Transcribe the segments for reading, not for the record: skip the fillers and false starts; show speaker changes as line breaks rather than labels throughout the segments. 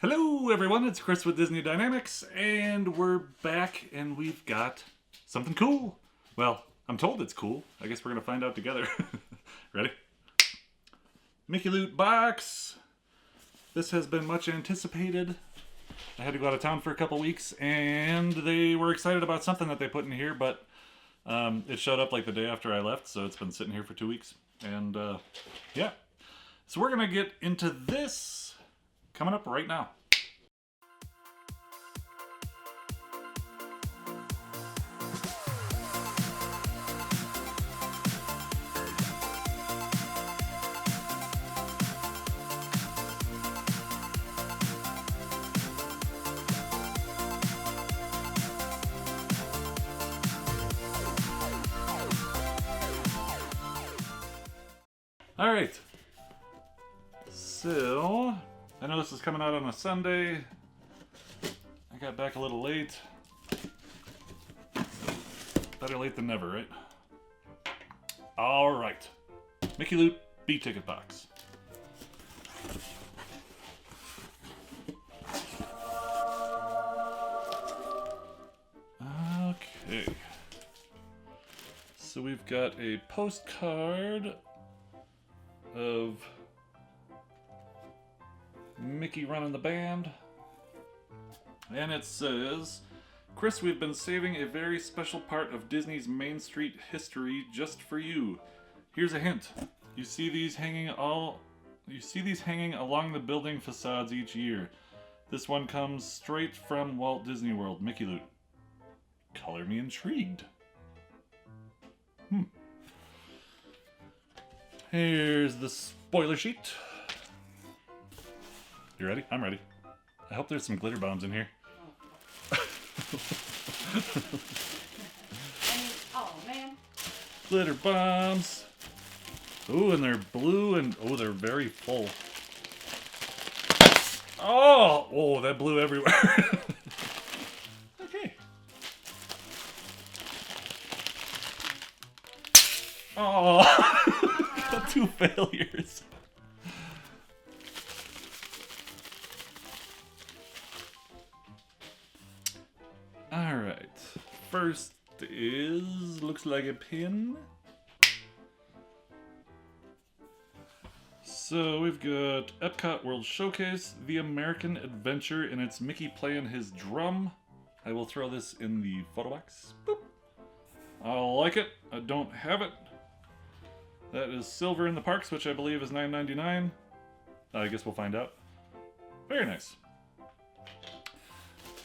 Hello everyone, it's Chris with Disney Dynamicks, and we're back and we've got something cool. Well, I'm told it's cool. I guess we're going to find out together. Ready? Mickey Loot box. This has been much anticipated. I had to go out of town for a couple weeks and they were excited about something that they put in here, but it showed up like the day after I left, so it's been sitting here for 2 weeks. And yeah. So we're going to get into this coming up right now. All right. So, I know this is coming out on a Sunday. I got back a little late. Better late than never, right? All right. Mickey Loot B-Ticket box. Okay. So we've got a postcard of Mickey running the band, and it says, Chris, we've been saving a very special part of Disney's Main Street history just for you. Here's a hint. You see these hanging along the building facades each year. This one comes straight from Walt Disney World. Mickey Loot. Color me intrigued. Here's the spoiler sheet. You ready? I'm ready. I hope there's some glitter bombs in here.
Oh, man.
Glitter bombs. Ooh, and they're blue and oh, they're very full. Oh, that blew everywhere. Okay. Oh. Got 2 failures. Alright. First looks like a pin. So we've got Epcot World Showcase, The American Adventure, and it's Mickey playing his drum. I will throw this in the photo box. Boop. I like it. I don't have it. That is silver in the parks, which I believe is $9.99. I guess we'll find out. Very nice.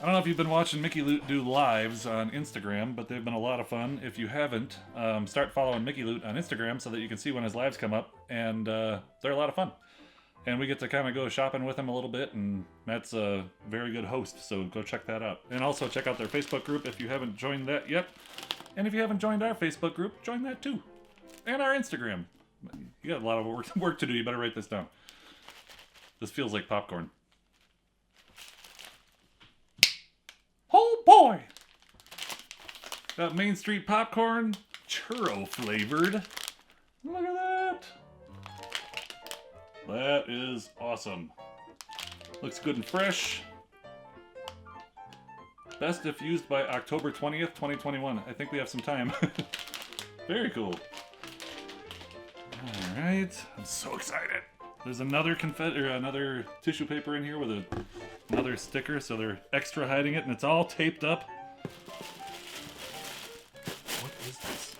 I don't know if you've been watching Mickey Loot do lives on Instagram, but they've been a lot of fun. If you haven't, start following Mickey Loot on Instagram so that you can see when his lives come up, and they're a lot of fun. And we get to kind of go shopping with him a little bit, and Matt's a very good host, so go check that out. And also check out their Facebook group if you haven't joined that yet. And if you haven't joined our Facebook group, join that too. And our Instagram. You got a lot of work to do. You better write this down. This feels like popcorn. Oh boy! Got Main Street popcorn, churro flavored. Look at that! That is awesome. Looks good and fresh. Best if used by October 20th, 2021. I think we have some time. Very cool. Alright, I'm so excited. There's another confetti or another tissue paper in here with another sticker, so they're extra hiding it, and it's all taped up. What is this?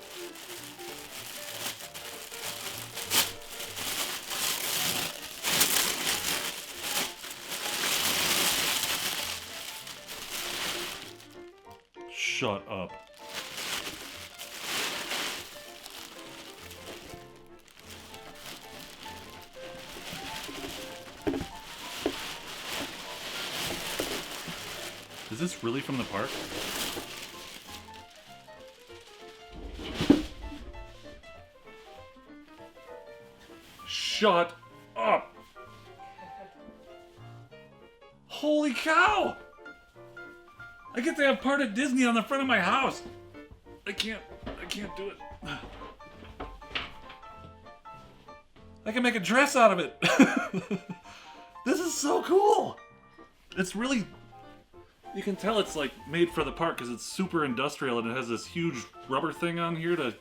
Shut up. Is this really from the park? Shut up! Holy cow! I get to have part of Disney on the front of my house. I can't do it. I can make a dress out of it. This is so cool. It's really, you can tell it's like made for the park because it's super industrial and it has this huge rubber thing on here to...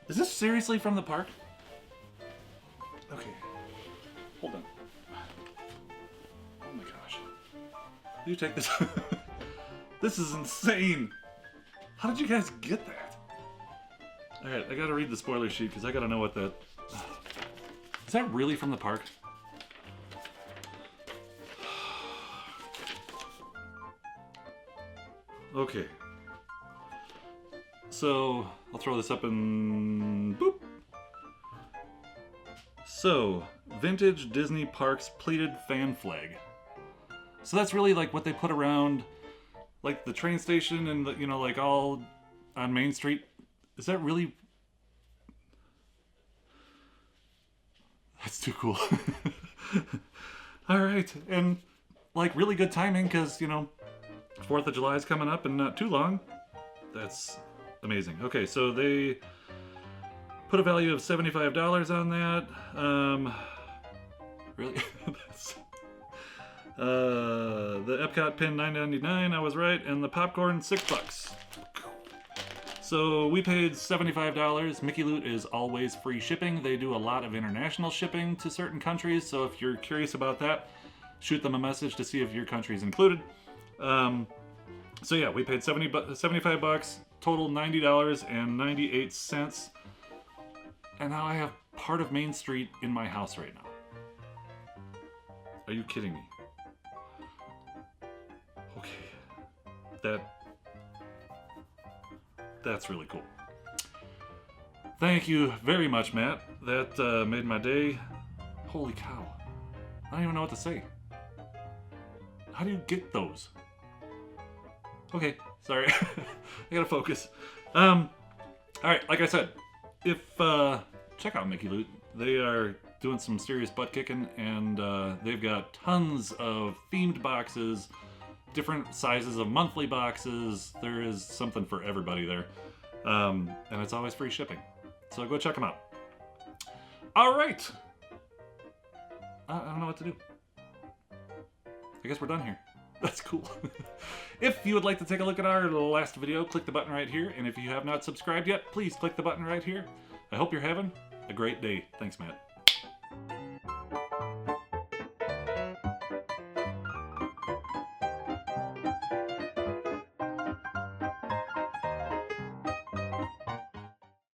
Is this seriously from the park? Okay. Hold on. Oh my gosh. You take this. This is insane. How did you guys get that? Alright, I gotta read the spoiler sheet because I gotta know what that... Is that really from the park? Okay. So, I'll throw this up and... boop! So, vintage Disney Parks pleated fan flag. So that's really like what they put around, like the train station and the, you know, like all on Main Street. Is that really? That's too cool. All right, and like really good timing because, you know, 4th of July is coming up and not too long. That's amazing. Okay, so they put a value of $75 on that. Really? The Epcot pin $9.99, I was right, and the popcorn $6. So we paid $75. Mickey Loot is always free shipping. They do a lot of international shipping to certain countries, so if you're curious about that, shoot them a message to see if your country is included. So yeah, we paid $75, total $90.98, and now I have part of Main Street in my house right now. Are you kidding me? Okay. That's really cool. Thank you very much, Matt. That made my day. Holy cow. I don't even know what to say. How do you get those? Okay, sorry. I gotta focus. Alright, like I said, if check out Mickey Loot. They are doing some serious butt kicking, and they've got tons of themed boxes, different sizes of monthly boxes. There is something for everybody there. And it's always free shipping. So go check them out. Alright! I don't know what to do. I guess we're done here. That's cool. If you would like to take a look at our last video, click the button right here. And if you have not subscribed yet, please click the button right here. I hope you're having a great day. Thanks, Matt.